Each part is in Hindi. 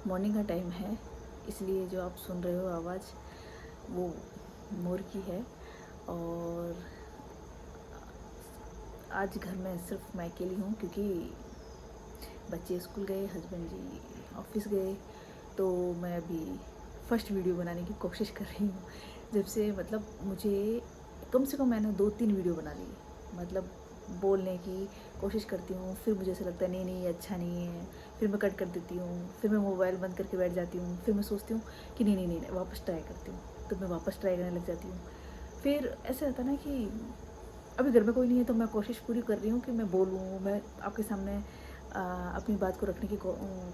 मॉर्निंग का टाइम है, इसलिए जो आप सुन रहे हो आवाज़ वो मोर की है। और आज घर में सिर्फ मैं अकेली हूँ क्योंकि बच्चे स्कूल गए, हस्बैंड जी ऑफिस गए। तो मैं अभी फर्स्ट वीडियो बनाने की कोशिश कर रही हूँ। जब से मतलब मुझे कम से कम मैंने 2-3 वीडियो बना ली, मतलब बोलने की कोशिश करती हूँ, फिर मुझे ऐसा लगता है नहीं नहीं ये अच्छा नहीं है, फिर मैं कट कर देती हूँ, फिर मैं मोबाइल बंद करके बैठ जाती हूँ, फिर मैं सोचती हूँ कि नहीं नहीं नहीं नहीं, वापस ट्राई करती हूँ, तो मैं वापस ट्राई करने लग जाती हूँ। फिर ऐसा होता है ना कि अभी घर में कोई नहीं है तो मैं कोशिश पूरी कर रही हूँ कि मैं बोलूँ, मैं आपके सामने अपनी बात को रखने की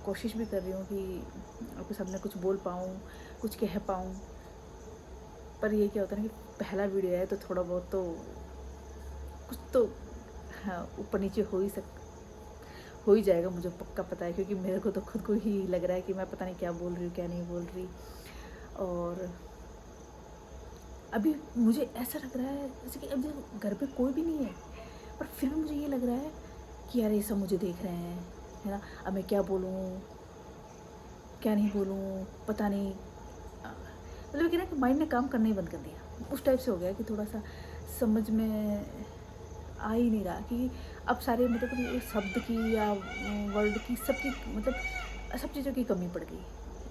कोशिश भी कर रही हूँ कि आपके सामने कुछ बोल पाऊँ, कुछ कह पाऊँ। पर ये क्या होता है ना कि पहला वीडियो है तो थोड़ा बहुत तो कुछ तो हाँ ऊपर नीचे हो ही जाएगा, मुझे पक्का पता है, क्योंकि मेरे को तो खुद को ही लग रहा है कि मैं पता नहीं क्या बोल रही हूँ क्या नहीं बोल रही। और अभी मुझे ऐसा लग रहा है जैसे कि अभी घर पे कोई भी नहीं है, पर फिर भी मुझे ये लग रहा है कि यार ये सब मुझे देख रहे हैं, है ना। अब मैं क्या बोलूँ क्या नहीं बोलूँ पता नहीं। मतलब कि ना कि माइंड ने काम करना ही बंद कर दिया, उस टाइप से हो गया कि थोड़ा सा समझ में आ ही नहीं रहा कि अब सारे मतलब कि शब्द की या वर्ड की सबकी मतलब सब चीज़ों की कमी पड़ गई।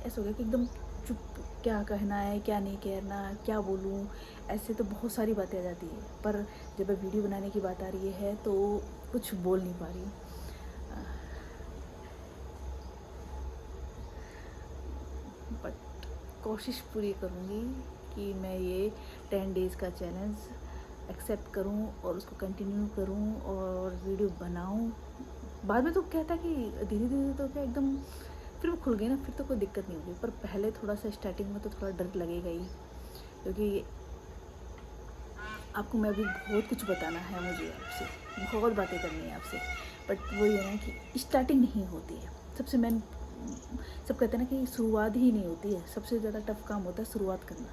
ऐसा हो गया कि एकदम चुप, क्या कहना है क्या नहीं कहना, क्या बोलूँ, ऐसे तो बहुत सारी बातें आ जाती है। पर जब वीडियो बनाने की बात आ रही है तो कुछ बोल नहीं पा रही हूँ। बट कोशिश पूरी करूँगी कि मैं ये 10 डेज़ का चैलेंज एक्सेप्ट करूँ और उसको कंटिन्यू करूँ और वीडियो बनाऊँ। बाद में तो क्या था कि धीरे धीरे तो क्या एकदम फिर वो खुल गई ना, फिर तो कोई दिक्कत नहीं होगी। पर पहले थोड़ा सा स्टार्टिंग में तो थोड़ा डर लगेगा ही, क्योंकि आपको मैं अभी बहुत कुछ बताना है, मुझे आपसे बहुत बातें करनी है आपसे। बट वो ये ना कि स्टार्टिंग नहीं होती है सबसे मेन। सब कहते हैं ना कि शुरुआत ही नहीं होती है, सबसे ज़्यादा टफ काम होता है शुरुआत करना,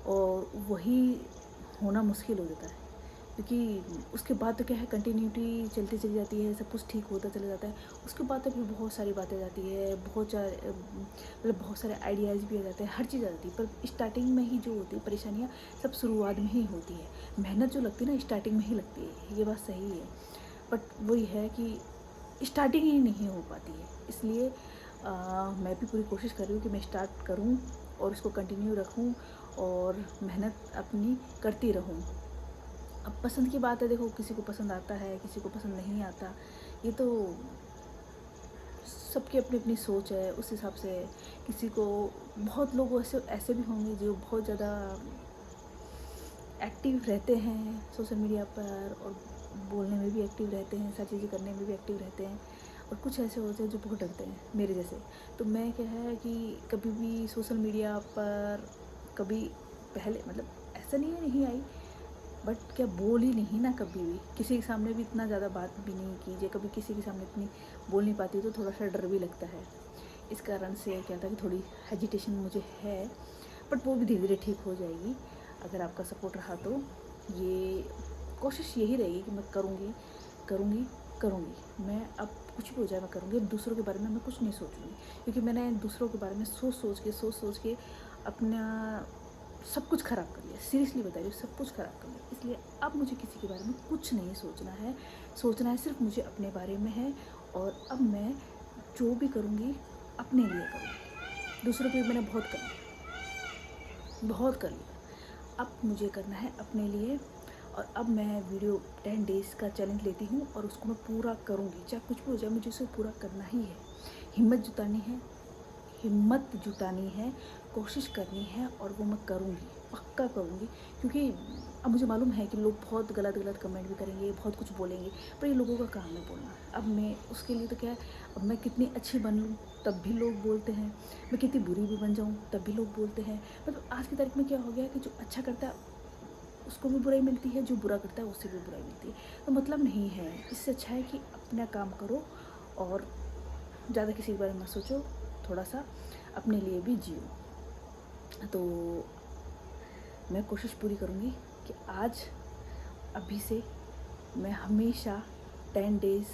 और वही होना मुश्किल हो जाता है। क्योंकि उसके बाद तो क्या है कंटिन्यूटी चलती चली जाती है, सब कुछ ठीक होता चला जाता है। उसके बाद तो फिर बहुत सारी बातें जाती है, बहुत सारे मतलब बहुत सारे आइडियाज़ भी आ जाते हैं, हर चीज़ आ जाती है। पर स्टार्टिंग में ही जो होती है परेशानियाँ सब शुरुआत में ही होती है। मेहनत जो लगती है ना स्टार्टिंग में ही लगती है, ये बात सही है। बट वही है कि स्टार्टिंग ही नहीं हो पाती है, इसलिए मैं भी पूरी कोशिश कर रही हूँ कि मैं स्टार्ट करूँ और इसको कंटिन्यू रखूँ और मेहनत अपनी करती रहूँ। अब पसंद की बात है, देखो किसी को पसंद आता है किसी को पसंद नहीं आता, ये तो सबकी अपनी अपनी सोच है, उस हिसाब से किसी को। बहुत लोग ऐसे ऐसे भी होंगे जो बहुत ज़्यादा एक्टिव रहते हैं सोशल मीडिया पर, और बोलने में भी एक्टिव रहते हैं, सारी चीज़ें करने में भी एक्टिव रहते हैं। और कुछ ऐसे होते हैं जो बहुत डरते हैं मेरे जैसे। तो मैं क्या है कि कभी भी सोशल मीडिया पर कभी पहले मतलब ऐसा नहीं है नहीं आई, बट क्या बोल ही नहीं ना कभी भी, किसी के सामने भी इतना ज़्यादा बात भी नहीं कीजिए, कभी किसी के सामने इतनी बोल नहीं पाती, तो थोड़ा सा डर भी लगता है। इस कारण से क्या था कि थोड़ी हेजिटेशन मुझे है, बट वो भी धीरे धीरे ठीक हो जाएगी अगर आपका सपोर्ट रहा तो। ये कोशिश यही रहेगी कि मैं करूँगी करूँगी करूँगी। मैं अब कुछ भी हो जाए मैं करूँगी, दूसरों के बारे में मैं कुछ नहीं सोचूँगी, क्योंकि मैंने दूसरों के बारे में सोच सोच के अपना सब कुछ ख़राब कर लिया। सीरियसली बता रही हूँ, सब कुछ ख़राब कर लिया। इसलिए अब मुझे किसी के बारे में कुछ नहीं सोचना है सिर्फ मुझे अपने बारे में है। और अब मैं जो भी करूँगी अपने लिए करूँगी, दूसरों के लिए मैंने बहुत कर लिया। अब मुझे करना है अपने लिए। और अब मैं वीडियो 10 डेज़ का चैलेंज लेती हूँ और उसको मैं पूरा करूँगी, चाहे कुछ भी हो जाए मुझे उसे पूरा करना ही है। हिम्मत जुटानी है, कोशिश करनी है, और वो मैं करूँगी, पक्का करूँगी। क्योंकि अब मुझे मालूम है कि लोग बहुत गलत गलत कमेंट भी करेंगे, बहुत कुछ बोलेंगे, पर ये लोगों का काम है बोलना। अब मैं उसके लिए तो क्या है, अब मैं कितनी अच्छी बन लूँ तब भी लोग बोलते हैं, मैं कितनी बुरी भी बन जाऊँ तब भी लोग बोलते हैं। मतलब आज की तारीख में क्या हो गया कि जो अच्छा करता है उसको भी बुराई मिलती है, जो बुरा करता है उससे भी बुराई मिलती है। तो मतलब नहीं है, इससे अच्छा है कि अपना काम करो और ज़्यादा किसी के बारे में मत सोचो, थोड़ा सा अपने लिए भी जियो। तो मैं कोशिश पूरी करूँगी कि आज अभी से मैं हमेशा 10 डेज़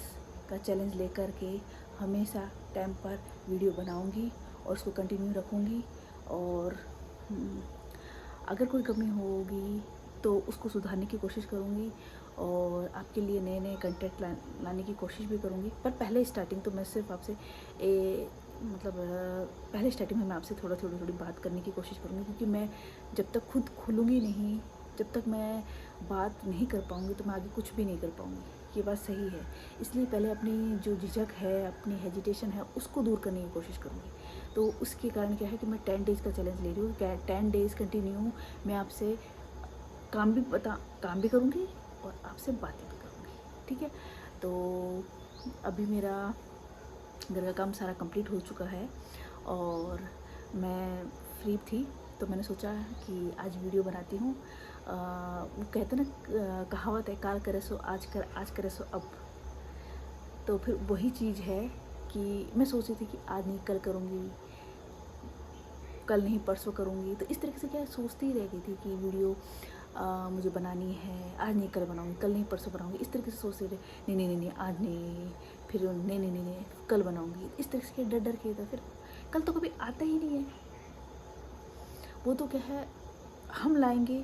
का चैलेंज लेकर के हमेशा टाइम पर वीडियो बनाऊँगी और उसको कंटिन्यू रखूँगी। और अगर कोई कमी होगी तो उसको सुधारने की कोशिश करूँगी और आपके लिए नए नए कंटेंट लाने की कोशिश भी करूँगी। पर पहले स्टार्टिंग तो मैं सिर्फ आपसे पहले स्टार्टिंग में मैं आपसे थोड़ी बात करने की कोशिश करूँगी, क्योंकि मैं जब तक खुद खुलूँगी नहीं, जब तक मैं बात नहीं कर पाऊँगी तो मैं आगे कुछ भी नहीं कर पाऊँगी। ये बात सही है। इसलिए पहले अपनी जो झिझक है, अपनी हेजिटेशन है, उसको दूर करने की कोशिश करूँगी। तो उसके कारण क्या है कि मैं 10 डेज़ का चैलेंज ले रही हूँ। 10 डेज़ कंटिन्यू मैं आपसे काम भी करूँगी और आपसे बातें भी करूँगी, ठीक है। तो अभी मेरा घर का काम सारा कंप्लीट हो चुका है और मैं फ्री थी, तो मैंने सोचा कि आज वीडियो बनाती हूँ। वो कहते ना, कहावत है, काल करे सो आज कर, आज करे सो अब। तो फिर वही चीज़ है कि मैं सोच रही थी कि आज नहीं कल करूँगी, कल नहीं परसों करूँगी। तो इस तरीके से क्या सोचती ही रह गई थी कि वीडियो मुझे बनानी है, आज नहीं कल बनाऊँगी, कल नहीं परसों बनाऊँगी। इस तरीके से सोचते रहे, नहीं आज नहीं, फिर नहीं कल बनाऊँगी। इस तरीके से डर डर के था। फिर कल तो कभी आता ही नहीं है, वो तो क्या है, हम लाएंगे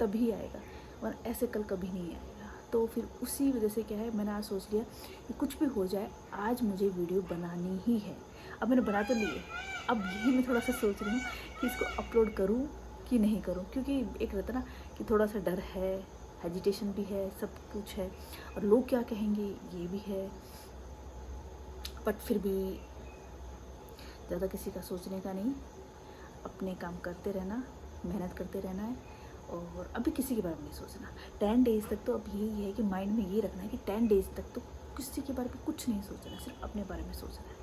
तभी आएगा, और ऐसे कल कभी नहीं आएगा। तो फिर उसी वजह से क्या है, मैंने आज सोच लिया कि कुछ भी हो जाए आज मुझे वीडियो बनानी ही है। अब मैंने बना तो लिए, अब यही मैं थोड़ा सा सोच रही हूँ कि इसको अपलोड करूँ कि नहीं करूँ, क्योंकि एक रहता ना कि थोड़ा सा डर है, हेजिटेशन भी है, सब कुछ है, और लोग क्या कहेंगे ये भी है। बट फिर भी ज़्यादा किसी का सोचने का नहीं, अपने काम करते रहना, मेहनत करते रहना है, और अभी किसी के बारे में नहीं सोचना। 10 डेज़ तक तो अब यही है कि माइंड में ये रखना है कि 10 डेज़ तक तो किसी के बारे में कुछ नहीं सोचना, सिर्फ अपने बारे में सोचना है।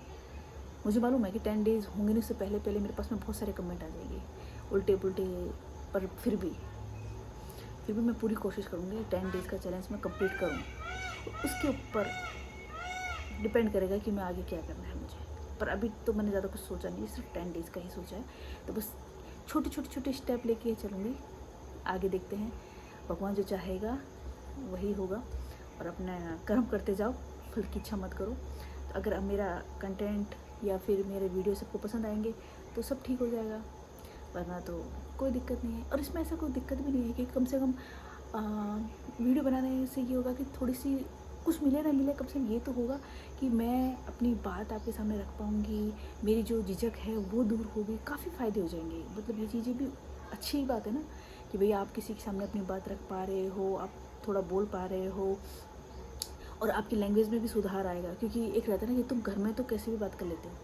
मुझे मालूम है कि 10 डेज़ होंगे नहीं, उससे पहले मेरे पास में बहुत सारे कमेंट आ जाएंगे उल्टे पुल्टे, पर फिर भी मैं पूरी कोशिश करूँगी 10 डेज़ का चैलेंज मैं कंप्लीट करूँ। तो उसके ऊपर डिपेंड करेगा कि मैं आगे क्या करना है मुझे। पर अभी तो मैंने ज़्यादा कुछ सोचा नहीं है, सिर्फ 10 डेज़ का ही सोचा है। तो बस छोटे स्टेप लेके चलूँगी, आगे देखते हैं, भगवान जो चाहेगा वही होगा। और अपना कर्म करते जाओ, फल की इच्छा मत करो। तो अगर अब मेरा कंटेंट या फिर मेरे वीडियो सबको पसंद आएंगे तो सब ठीक हो जाएगा, वरना तो कोई दिक्कत नहीं है। और इसमें ऐसा कोई दिक्कत भी नहीं है कि कम से कम वीडियो बनाने से ये होगा कि थोड़ी सी कुछ मिले ना मिले, कम से कम ये तो होगा कि मैं अपनी बात आपके सामने रख पाऊँगी, मेरी जो झिझक है वो दूर होगी, काफ़ी फ़ायदे हो जाएंगे। मतलब ये चीज़ें भी अच्छी बात है ना कि भई आप किसी के सामने अपनी बात रख पा रहे हो, आप थोड़ा बोल पा रहे हो, और आपकी लैंग्वेज में भी सुधार आएगा। क्योंकि एक रहता है ना कि तुम घर में तो कैसे भी बात कर लेते हो,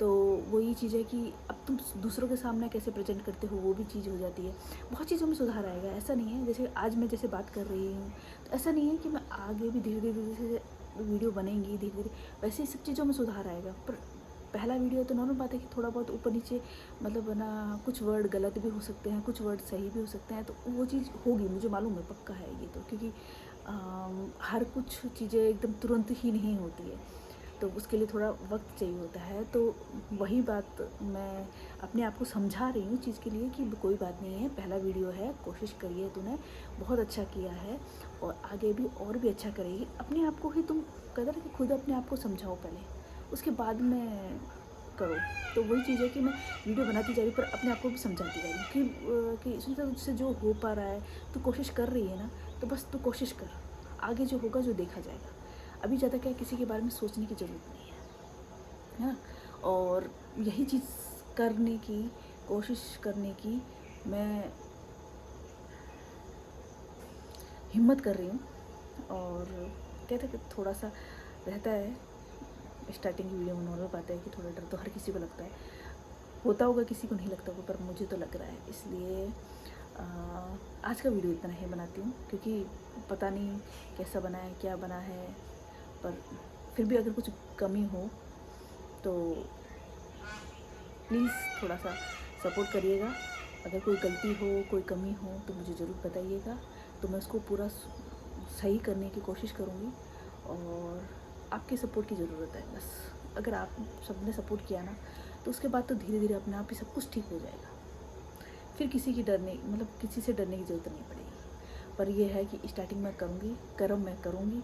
तो वो ये चीज़ है कि अब तुम दूसरों के सामने कैसे प्रेजेंट करते हो, वो भी चीज़ हो जाती है। बहुत चीज़ों में सुधार आएगा। ऐसा नहीं है जैसे आज मैं जैसे बात कर रही हूँ, तो ऐसा नहीं है कि मैं आगे भी धीरे धीरे जैसे वीडियो बनेंगी धीरे धीरे वैसे ही सब चीज़ों में सुधार आएगा। पर पहला वीडियो तो नॉर्मल बात है कि थोड़ा बहुत ऊपर नीचे, मतलब ना, कुछ वर्ड गलत भी हो सकते हैं, कुछ वर्ड सही भी हो सकते हैं, तो वो चीज़ होगी, मुझे मालूम है, पक्का है ये तो। क्योंकि हर कुछ चीज़ें एकदम तुरंत ही नहीं होती है, तो उसके लिए थोड़ा वक्त चाहिए होता है। तो वही बात मैं अपने आप को समझा रही हूँ चीज़ के लिए कि कोई बात नहीं है, पहला वीडियो है, कोशिश करिए, तूने बहुत अच्छा किया है और आगे भी और भी अच्छा करेगी। अपने आप को ही तुम कहते ना कि खुद अपने आप को समझाओ पहले, उसके बाद में करो। तो वही चीज़ है कि मैं वीडियो बनाती जा रही पर अपने आप को भी समझाती जा रही हूँ कि सुनीता तुझसे जो हो पा रहा है, तो कोशिश कर रही है ना, तो बस तू कोशिश कर, आगे जो होगा जो देखा जाएगा। अभी ज़्यादा क्या किसी के बारे में सोचने की ज़रूरत नहीं है ना। और यही चीज़ करने की कोशिश करने की मैं हिम्मत कर रही हूँ। और कहते कि थोड़ा सा रहता है स्टार्टिंग की वीडियो में, नॉर्मल बात है कि थोड़ा डर तो हर किसी को लगता है, होता होगा, किसी को नहीं लगता होगा, पर मुझे तो लग रहा है। इसलिए आज का वीडियो इतना ही बनाती हूँ, क्योंकि पता नहीं कैसा बना है, क्या बना है, पर फिर भी अगर कुछ कमी हो तो प्लीज़ थोड़ा सा सपोर्ट करिएगा। अगर कोई गलती हो, कोई कमी हो तो मुझे ज़रूर बताइएगा, तो मैं उसको पूरा सही करने की कोशिश करूँगी। और आपके सपोर्ट की ज़रूरत है बस। अगर आप सबने सपोर्ट किया ना, तो उसके बाद तो धीरे धीरे अपने आप ही सब कुछ ठीक हो जाएगा। फिर किसी की किसी से डरने की ज़रूरत नहीं पड़ेगी। पर यह है कि स्टार्टिंग में करूँगी, कर्म मैं करूँगी,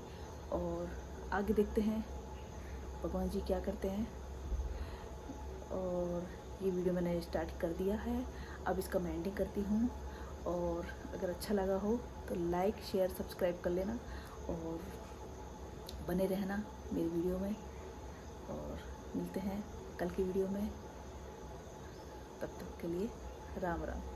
और आगे देखते हैं भगवान जी क्या करते हैं। और ये वीडियो मैंने स्टार्ट कर दिया है, अब इसका मैं एंडिंग करती हूँ। और अगर अच्छा लगा हो तो लाइक शेयर सब्सक्राइब कर लेना और बने रहना मेरी वीडियो में। और मिलते हैं कल की वीडियो में, तब तक के लिए राम राम।